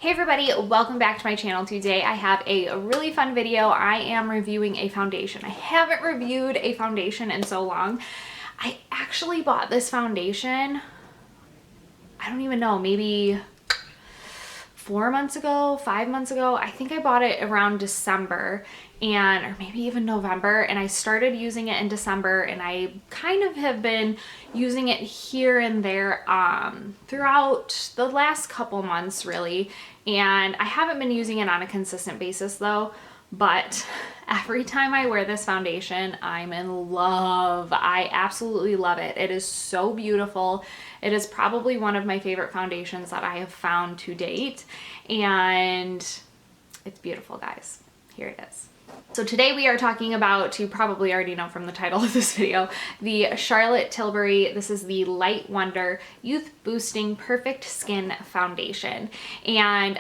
Hey everybody, welcome back to my channel. Today I have a really fun video. I am reviewing a foundation. I haven't reviewed a foundation in so long. I actually bought this foundation, I don't even know, maybe 4 months ago, 5 months ago. I think I bought it around December or maybe even November, and I started using it in December, and I kind of have been using it here and there throughout the last couple months really, and I haven't been using it on a consistent basis though. But every time I wear this foundation, I'm in love. I absolutely love it. It is so beautiful. It is probably one of my favorite foundations that I have found to date, and it's beautiful, guys. Here it is. So today we are talking about, you probably already know from the title of this video, the Charlotte Tilbury. This is the Light Wonder Youth Boosting Perfect Skin Foundation. And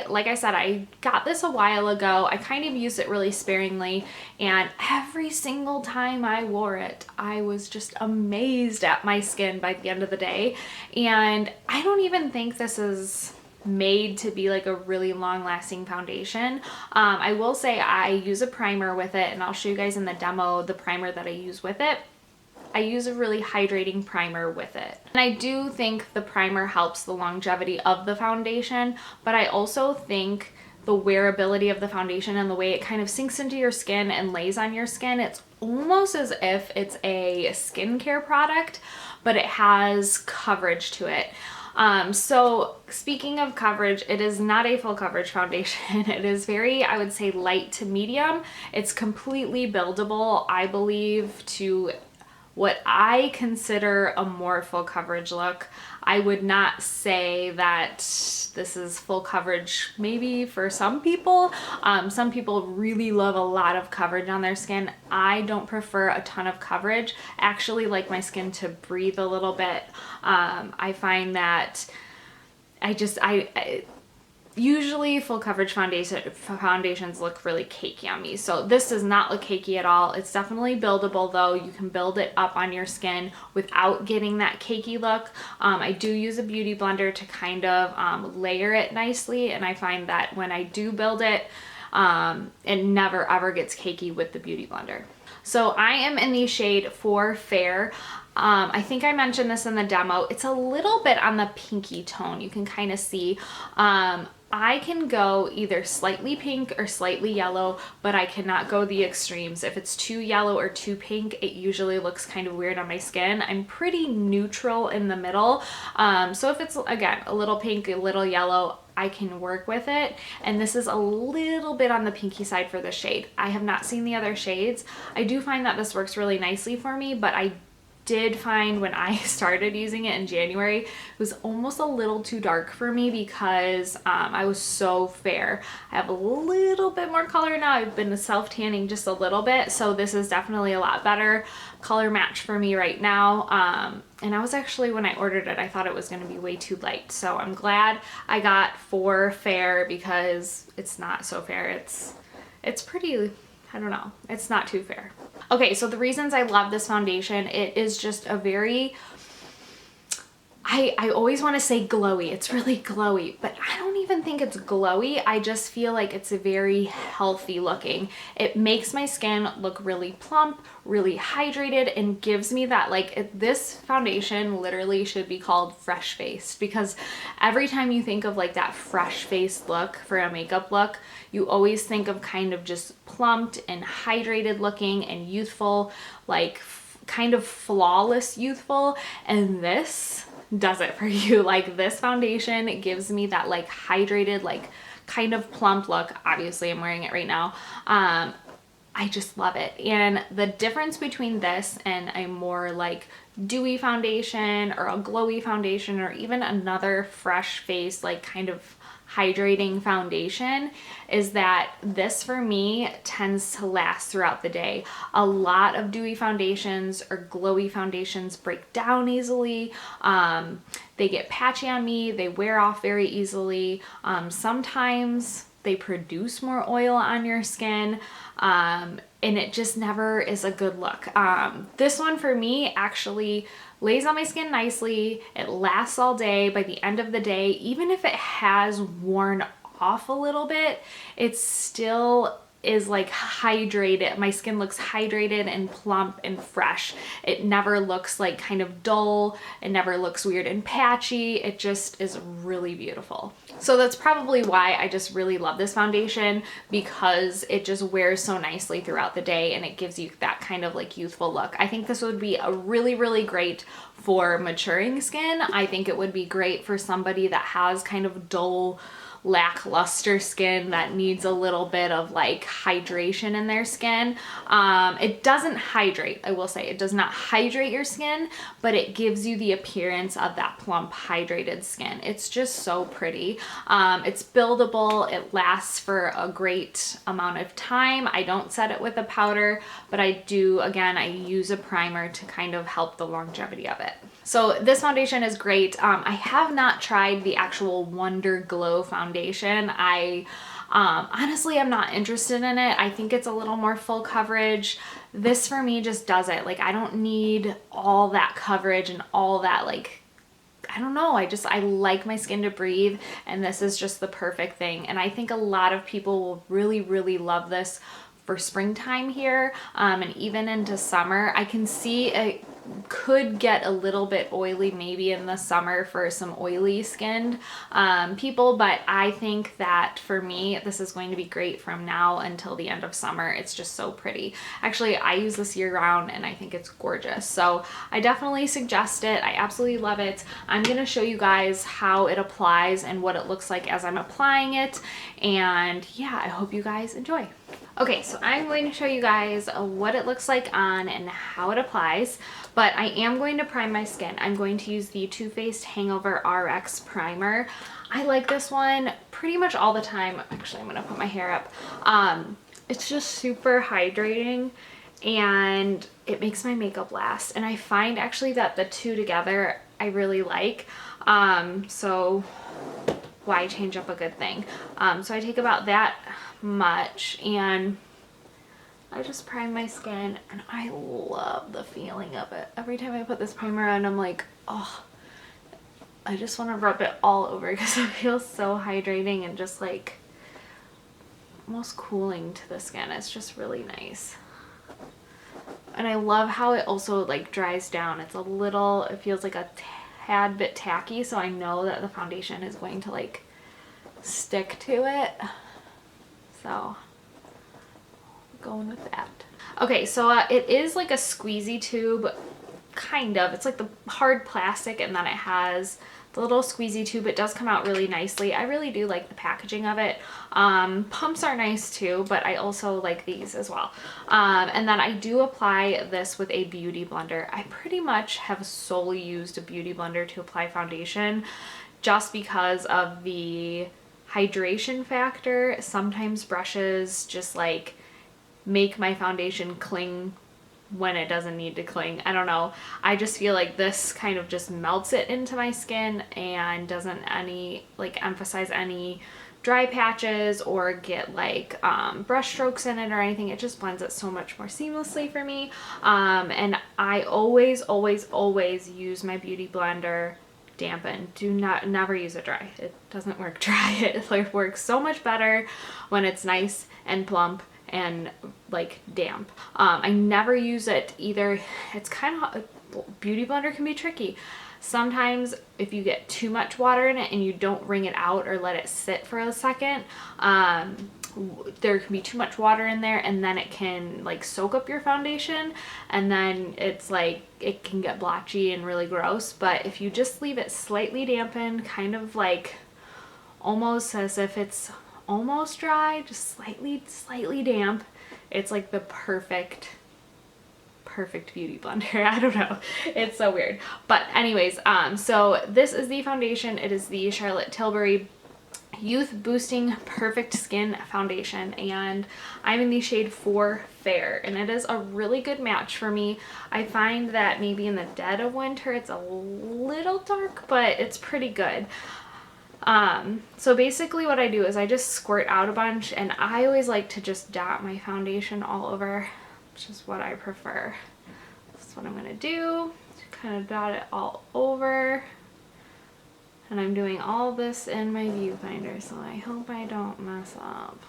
like I said, I got this a while ago. I kind of used it really sparingly, and every single time I wore it, I was just amazed at my skin by the end of the day. And I don't even think this is made to be like a really long-lasting foundation. I will say I use a primer with it, and I'll show you guys in the demo the primer that I use with it. I use a really hydrating primer with it. And I do think the primer helps the longevity of the foundation, but I also think the wearability of the foundation and the way it kind of sinks into your skin and lays on your skin, it's almost as if it's a skincare product, but it has coverage to it. So speaking of coverage, it is not a full coverage foundation. It is very, I would say, light to medium. It's completely buildable, I believe, to what I consider a more full coverage look. I would not say that this is full coverage maybe for some people. Some people really love a lot of coverage on their skin. I don't prefer a ton of coverage. I actually like my skin to breathe a little bit. I find that usually full coverage foundations look really cakey on me. So this does not look cakey at all. It's definitely buildable though. You can build it up on your skin without getting that cakey look. I do use a beauty blender to kind of layer it nicely, and I find that when I do build it, it never ever gets cakey with the beauty blender. So I am in the shade 4 Fair. I think I mentioned this in the demo. It's a little bit on the pinky tone. You can kind of see. I can go either slightly pink or slightly yellow, but I cannot go the extremes. If it's too yellow or too pink, it usually looks kind of weird on my skin. I'm pretty neutral in the middle. So if it's, again, a little pink, a little yellow, I can work with it. And this is a little bit on the pinky side for the shade. I have not seen the other shades. I do find that this works really nicely for me, but I did find when I started using it in January, it was almost a little too dark for me because I was so fair. I have a little bit more color now. I've been self-tanning just a little bit, so this is definitely a lot better color match for me right now. And I was actually, when I ordered it, I thought it was going to be way too light. So I'm glad I got 4 Fair because it's not so fair. It's pretty, I don't know, it's not too fair. Okay, so the reasons I love this foundation, it is just a very, I always want to say glowy. It's really glowy, but I don't even think it's glowy. I just feel like it's a very healthy looking. It makes my skin look really plump, really hydrated, and gives me that, like, this foundation literally should be called fresh faced, because every time you think of like that fresh faced look for a makeup look, you always think of kind of just plumped and hydrated looking and youthful, like kind of flawless youthful, and this does it for you. Like, this foundation gives me that like hydrated, like kind of plump look. Obviously I'm wearing it right now. I just love it. And the difference between this and a more like dewy foundation or a glowy foundation or even another fresh face like kind of hydrating foundation is that this for me tends to last throughout the day. A lot of dewy foundations or glowy foundations break down easily. They get patchy on me. They wear off very easily. Sometimes they produce more oil on your skin. And it just never is a good look. This one for me actually lays on my skin nicely. It lasts all day. By the end of the day, even if it has worn off a little bit, it still is like hydrated. My skin looks hydrated and plump and fresh. It never looks like kind of dull. It never looks weird and patchy. It just is really beautiful. So that's probably why I just really love this foundation, because it just wears so nicely throughout the day and it gives you that kind of like youthful look. I think this would be a really, really great for maturing skin. I think it would be great for somebody that has kind of dull, lackluster skin that needs a little bit of like hydration in their skin. It doesn't hydrate, I will say. It does not hydrate your skin, but it gives you the appearance of that plump, hydrated skin. It's just so pretty. It's buildable. It lasts for a great amount of time. I don't set it with a powder, but I do, again, I use a primer to kind of help the longevity of it. So this foundation is great. I have not tried the actual Wonder Glow foundation. Honestly, I'm not interested in it. I think it's a little more full coverage. This for me just does it. Like, I don't need all that coverage and all that, like, I don't know. I like my skin to breathe, and this is just the perfect thing. And I think a lot of people will really, really love this for springtime here, and even into summer. I can see it could get a little bit oily maybe in the summer for some oily skinned people, but I think that for me this is going to be great from now until the end of summer. It's just so pretty. Actually, I use this year round and I think it's gorgeous, so I definitely suggest it. I absolutely love it. I'm going to show you guys how it applies and what it looks like as I'm applying it, and yeah, I hope you guys enjoy. Okay, so I'm going to show you guys what it looks like on and how it applies, but I am going to prime my skin. I'm going to use the Too Faced Hangover RX Primer. I like this one pretty much all the time. Actually, I'm going to put my hair up. It's just super hydrating and it makes my makeup last. And I find actually that the two together I really like. So why change up a good thing? So I take about that much and I just prime my skin, and I love the feeling of it. Every time I put this primer on, I'm like, oh, I just want to rub it all over because it feels so hydrating and just like almost cooling to the skin. It's just really nice. And I love how it also like dries down. It's a little, it feels like a tad bit tacky, so I know that the foundation is going to like stick to it. So going with that. Okay, so it is like a squeezy tube, kind of. It's like the hard plastic, and then it has the little squeezy tube. It does come out really nicely. I really do like the packaging of it. Pumps are nice too, but I also like these as well. And then I do apply this with a beauty blender. I pretty much have solely used a beauty blender to apply foundation just because of the hydration factor. Sometimes brushes just like make my foundation cling when it doesn't need to cling. I don't know. I just feel like this kind of just melts it into my skin and doesn't emphasize any dry patches or get like brush strokes in it or anything. It just blends it so much more seamlessly for me. And I always use my beauty blender dampen. Never use it dry. It doesn't work dry. It like works so much better when it's nice and plump and like damp. I never use it either. It's kind of, beauty blender can be tricky. Sometimes if you get too much water in it and you don't wring it out or let it sit for a second, there can be too much water in there and then it can like soak up your foundation, and then it's like it can get blotchy and really gross. But if you just leave it slightly dampened, kind of like almost as if it's almost dry, just slightly damp, it's like the perfect beauty blender. I don't know, it's so weird. But anyways, so this is the foundation. It is the Charlotte Tilbury Youth Boosting Perfect Skin Foundation, and I'm in the shade 4 Fair, and it is a really good match for me. I find that maybe in the dead of winter it's a little dark, but it's pretty good. So basically what I do is I just squirt out a bunch, and I always like to just dot my foundation all over, which is what I prefer. That's what I'm going to do. kind of dot it all over. And I'm doing all this in my viewfinder, so I hope I don't mess up.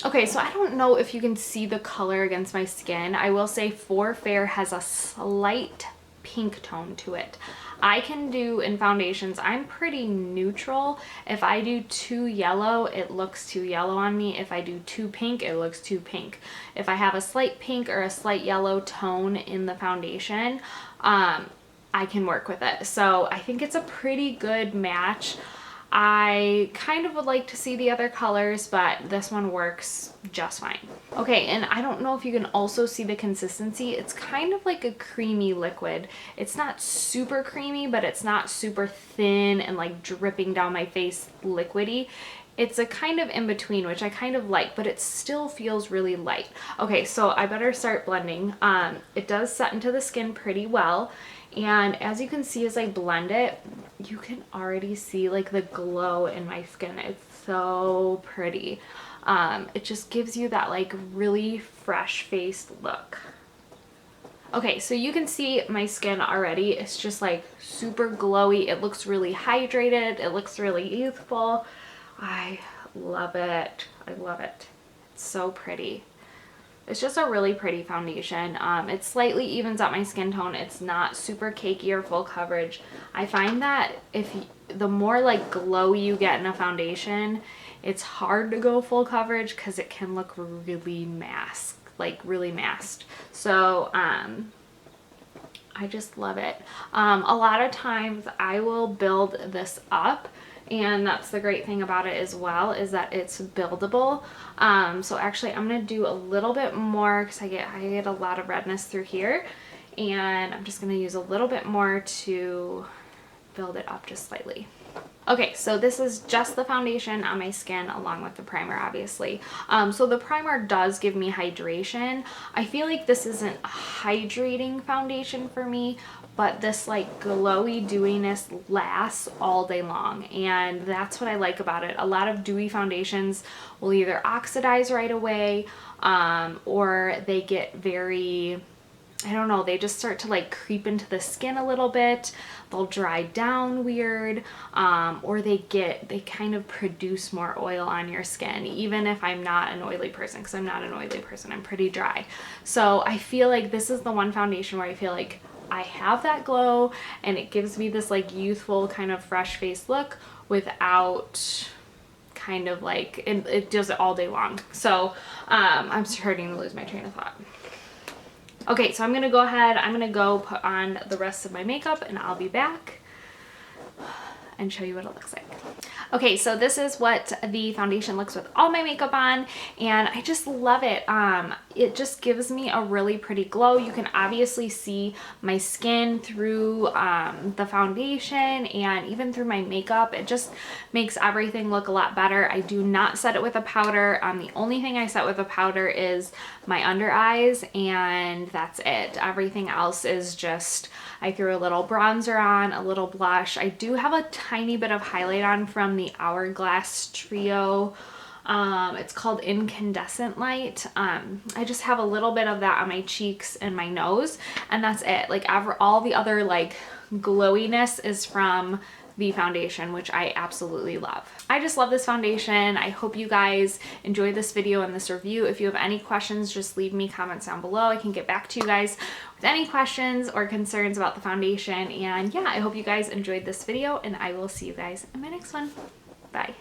Okay, so I don't know if you can see the color against my skin. I will say For Fair has a slight pink tone to it. I can do in foundations, I'm pretty neutral. If I do too yellow, it looks too yellow on me. If I do too pink, it looks too pink. If I have a slight pink or a slight yellow tone in the foundation, I can work with it. So I think it's a pretty good match. I kind of would like to see the other colors, but this one works just fine. Okay, and I don't know if you can also see the consistency. It's kind of like a creamy liquid. It's not super creamy, but it's not super thin and like dripping down my face liquidy. It's a kind of in between, which I kind of like, but it still feels really light. Okay, so I better start blending. It does set into the skin pretty well. And as you can see, as I blend it, you can already see like the glow in my skin. It's so pretty. It just gives you that like really fresh faced look. Okay, so you can see my skin already. It's just like super glowy. It looks really hydrated. It looks really youthful. I love it. I love it. It's so pretty. It's just a really pretty foundation. It slightly evens out my skin tone. It's not super cakey or full coverage. I find that the more like glow you get in a foundation, it's hard to go full coverage because it can look really masked, like really masked. So I just love it. A lot of times I will build this up, and that's the great thing about it as well, is that it's buildable. So actually I'm gonna do a little bit more because I get a lot of redness through here, and I'm just gonna use a little bit more to build it up just slightly. Okay, so this is just the foundation on my skin along with the primer, obviously. So the primer does give me hydration. I feel like this isn't a hydrating foundation for me, but this like glowy dewiness lasts all day long, and that's what I like about it. A lot of dewy foundations will either oxidize right away, or they get very, I don't know, they just start to like creep into the skin a little bit. They'll dry down weird, or they kind of produce more oil on your skin, even if I'm not an oily person, because I'm not an oily person, I'm pretty dry. So I feel like this is the one foundation where I feel like I have that glow, and it gives me this like youthful kind of fresh face look without kind of like, it does it all day long. So I'm starting to lose my train of thought. Okay, so I'm gonna go ahead, I'm gonna go put on the rest of my makeup, and I'll be back and show you what it looks like. Okay, so this is what the foundation looks with all my makeup on, and I just love it. It just gives me a really pretty glow. You can obviously see my skin through the foundation and even through my makeup. It just makes everything look a lot better. I do not set it with a powder. The only thing I set with a powder is my under eyes, and that's it. Everything else is just, I threw a little bronzer on, a little blush. I do have a tiny bit of highlight on from the Hourglass Trio. It's called Incandescent Light. I just have a little bit of that on my cheeks and my nose, and that's it. Like all the other like glowiness is from the foundation, which I absolutely love. I just love this foundation. I hope you guys enjoyed this video and this review. If you have any questions, just leave me comments down below. I can get back to you guys with any questions or concerns about the foundation. And yeah, I hope you guys enjoyed this video, and I will see you guys in my next one. Bye.